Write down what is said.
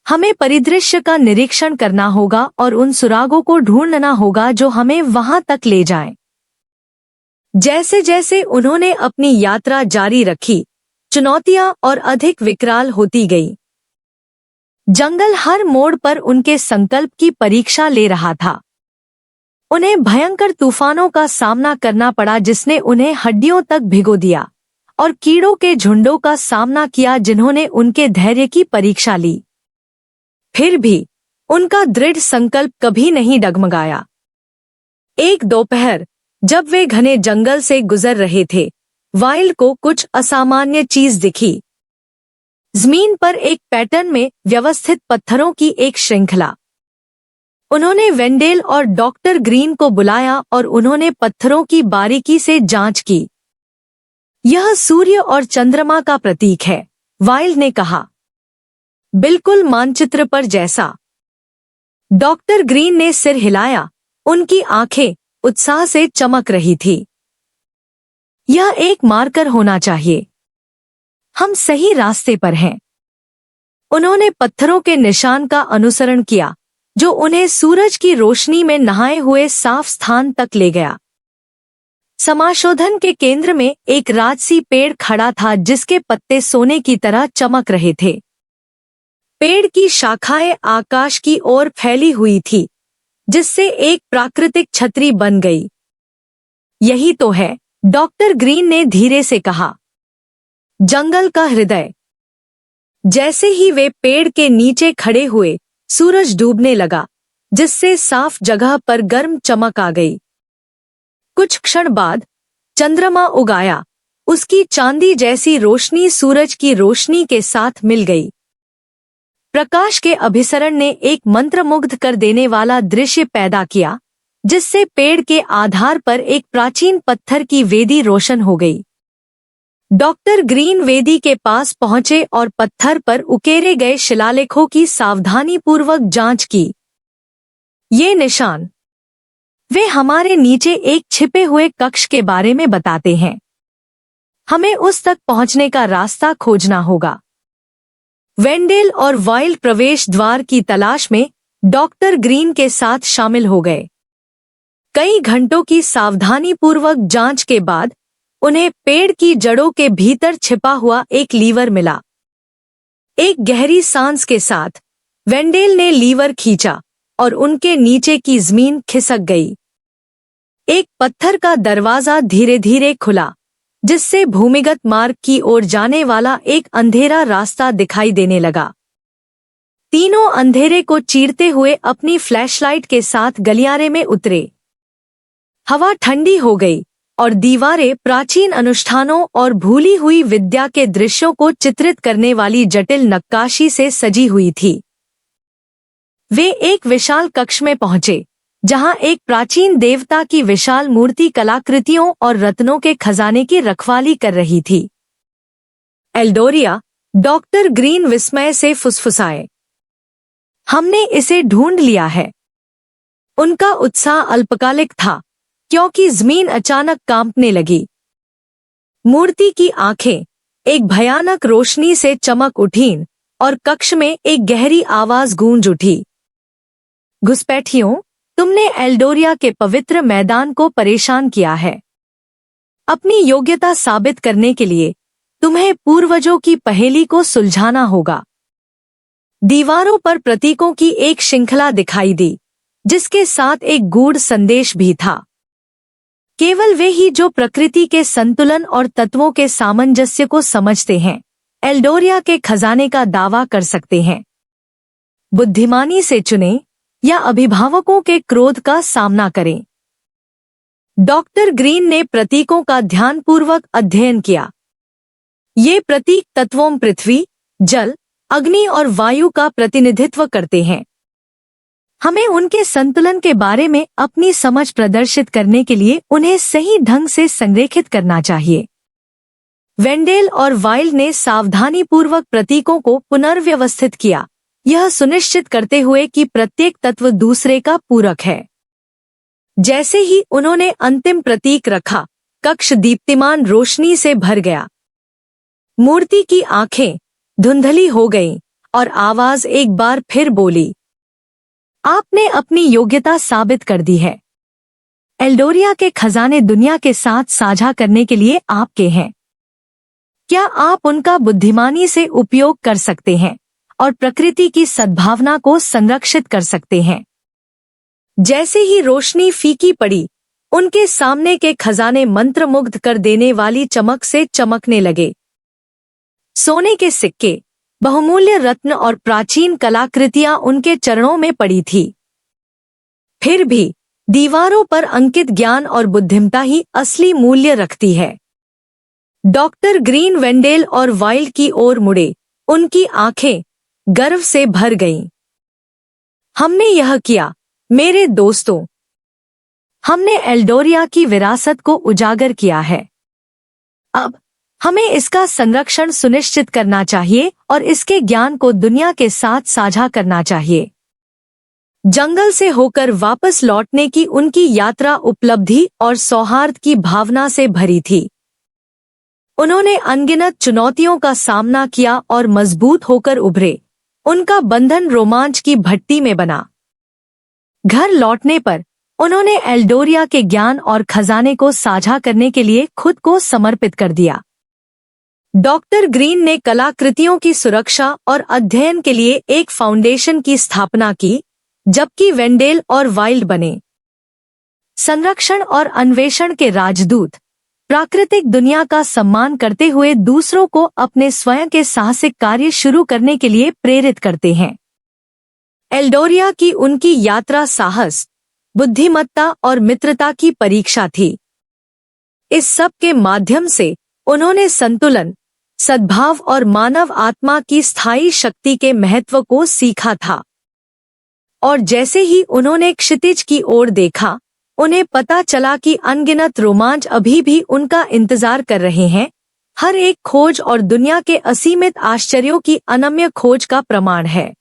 हमें परिदृश्य का निरीक्षण करना होगा और उन सुरागों को ढूंढना होगा जो हमें वहां तक ले जाएं। जैसे जैसे उन्होंने अपनी यात्रा जारी रखी, चुनौतियां और अधिक विकराल होती गई। जंगल हर मोड़ पर उनके संकल्प की परीक्षा ले रहा था। उन्हें भयंकर तूफानों का सामना करना पड़ा जिसने उन्हें हड्डियों तक भिगो दिया, और कीड़ों के झुंडों का सामना किया जिन्होंने उनके धैर्य की परीक्षा ली। फिर भी उनका दृढ़ संकल्प कभी नहीं डगमगाया। एक दोपहर जब वे घने जंगल से गुजर रहे थे, वाइल्ड को कुछ असामान्य चीज दिखी। जमीन पर एक पैटर्न में व्यवस्थित पत्थरों की एक श्रृंखला। उन्होंने वेंडेल और डॉक्टर ग्रीन को बुलाया और उन्होंने पत्थरों की बारीकी से जांच की। यह सूर्य और चंद्रमा का प्रतीक है, वाइल्ड ने कहा, बिल्कुल मानचित्र पर जैसा। डॉक्टर ग्रीन ने सिर हिलाया, उनकी आंखें उत्साह से चमक रही थी। यह एक मार्कर होना चाहिए। हम सही रास्ते पर हैं। उन्होंने पत्थरों के निशान का अनुसरण किया जो उन्हें सूरज की रोशनी में नहाए हुए साफ स्थान तक ले गया। समाशोधन के केंद्र में एक राजसी पेड़ खड़ा था जिसके पत्ते सोने की तरह चमक रहे थे। पेड़ की शाखाएं आकाश की ओर फैली हुई थी, जिससे एक प्राकृतिक छतरी बन गई। यही तो है, डॉक्टर ग्रीन ने धीरे से कहा, जंगल का हृदय। जैसे ही वे पेड़ के नीचे खड़े हुए, सूरज डूबने लगा, जिससे साफ जगह पर गर्म चमक आ गई। कुछ क्षण बाद चंद्रमा उगाया, उसकी चांदी जैसी रोशनी सूरज की रोशनी के साथ मिल गई। प्रकाश के अभिसरण ने एक मंत्रमुग्ध कर देने वाला दृश्य पैदा किया, जिससे पेड़ के आधार पर एक प्राचीन पत्थर की वेदी रोशन हो गई। डॉक्टर ग्रीन वेदी के पास पहुंचे और पत्थर पर उकेरे गए शिलालेखों की सावधानीपूर्वक जांच की। ये निशान, वे हमारे नीचे एक छिपे हुए कक्ष के बारे में बताते हैं। हमें उस तक पहुंचने का रास्ता खोजना होगा। वेंडेल और वाइल्ड प्रवेश द्वार की तलाश में डॉक्टर ग्रीन के साथ शामिल हो गए। कई घंटों की सावधानीपूर्वक जांच के बाद उन्हें पेड़ की जड़ों के भीतर छिपा हुआ एक लीवर मिला। एक गहरी सांस के साथ वेंडेल ने लीवर खींचा और उनके नीचे की जमीन खिसक गई। एक पत्थर का दरवाजा धीरे धीरे खुला, जिससे भूमिगत मार्ग की ओर जाने वाला एक अंधेरा रास्ता दिखाई देने लगा। तीनों अंधेरे को चीरते हुए अपनी फ्लैशलाइट के साथ गलियारे में उतरे। हवा ठंडी हो गई और दीवारें प्राचीन अनुष्ठानों और भूली हुई विद्या के दृश्यों को चित्रित करने वाली जटिल नक्काशी से सजी हुई थी। वे एक विशाल कक्ष में पहुंचे, जहां एक प्राचीन देवता की विशाल मूर्ति कलाकृतियों और रत्नों के खजाने की रखवाली कर रही थी। एल्डोरिया, डॉक्टर ग्रीन विस्मय से फुसफुसाए, हमने इसे ढूंढ लिया है। उनका उत्साह अल्पकालिक था, क्योंकि जमीन अचानक कांपने लगी। मूर्ति की आंखें एक भयानक रोशनी से चमक उठीं और कक्ष में एक गहरी आवाज गूंज उठी, घुसपैठियों, तुमने एल्डोरिया के पवित्र मैदान को परेशान किया है। अपनी योग्यता साबित करने के लिए तुम्हें पूर्वजों की पहेली को सुलझाना होगा। दीवारों पर प्रतीकों की एक श्रृंखला दिखाई दी, जिसके साथ एक गूढ़ संदेश भी था। केवल वे ही जो प्रकृति के संतुलन और तत्वों के सामंजस्य को समझते हैं, एल्डोरिया के खजाने का दावा कर सकते हैं। बुद्धिमानी से चुनें या अभिभावकों के क्रोध का सामना करें। डॉक्टर ग्रीन ने प्रतीकों का ध्यानपूर्वक अध्ययन किया। ये प्रतीक तत्वों पृथ्वी, जल, अग्नि और वायु का प्रतिनिधित्व करते हैं। हमें उनके संतुलन के बारे में अपनी समझ प्रदर्शित करने के लिए उन्हें सही ढंग से संरेखित करना चाहिए। वेंडेल और वाइल्ड ने सावधानीपूर्वक प्रतीकों को पुनर्व्यवस्थित किया, यह सुनिश्चित करते हुए कि प्रत्येक तत्व दूसरे का पूरक है। जैसे ही उन्होंने अंतिम प्रतीक रखा, कक्ष दीप्तिमान रोशनी से भर गया। मूर्ति की आंखें धुंधली हो गईं और आवाज एक बार फिर बोली, आपने अपनी योग्यता साबित कर दी है। एल्डोरिया के खजाने दुनिया के साथ साझा करने के लिए आपके हैं। क्या आप उनका बुद्धिमानी से उपयोग कर सकते हैं और प्रकृति की सद्भावना को संरक्षित कर सकते हैं? जैसे ही रोशनी फीकी पड़ी, उनके सामने के खजाने मंत्रमुग्ध कर देने वाली चमक से चमकने लगे। सोने के सिक्के, बहुमूल्य रत्न और प्राचीन कलाकृतियां उनके चरणों में पड़ी थी। फिर भी दीवारों पर अंकित ज्ञान और बुद्धिमता ही असली मूल्य रखती है। डॉक्टर ग्रीन वेंडेल और वाइल्ड की ओर मुड़े, उनकी आंखें गर्व से भर गईं। हमने यह किया, मेरे दोस्तों। हमने एल्डोरिया की विरासत को उजागर किया है। अब हमें इसका संरक्षण सुनिश्चित करना चाहिए और इसके ज्ञान को दुनिया के साथ साझा करना चाहिए। जंगल से होकर वापस लौटने की उनकी यात्रा उपलब्धि और सौहार्द की भावना से भरी थी। उन्होंने अनगिनत चुनौतियों का सामना किया और मजबूत होकर उभरे। उनका बंधन रोमांच की भट्टी में बना। घर लौटने पर उन्होंने एल्डोरिया के ज्ञान और खजाने को साझा करने के लिए खुद को समर्पित कर दिया। डॉक्टर ग्रीन ने कलाकृतियों की सुरक्षा और अध्ययन के लिए एक फाउंडेशन की स्थापना की, जबकि वेंडेल और वाइल्ड बने संरक्षण और अन्वेषण के राजदूत, प्राकृतिक दुनिया का सम्मान करते हुए दूसरों को अपने स्वयं के साहसिक कार्य शुरू करने के लिए प्रेरित करते हैं। एल्डोरिया की उनकी यात्रा साहस, बुद्धिमत्ता और मित्रता की परीक्षा थी। इस सब के माध्यम से उन्होंने संतुलन, सद्भाव और मानव आत्मा की स्थायी शक्ति के महत्व को सीखा था। और जैसे ही उन्होंने क्षितिज की ओर देखा, उन्हें पता चला कि अनगिनत रोमांच अभी भी उनका इंतजार कर रहे हैं। हर एक खोज और दुनिया के असीमित आश्चर्यों की अनन्य खोज का प्रमाण है।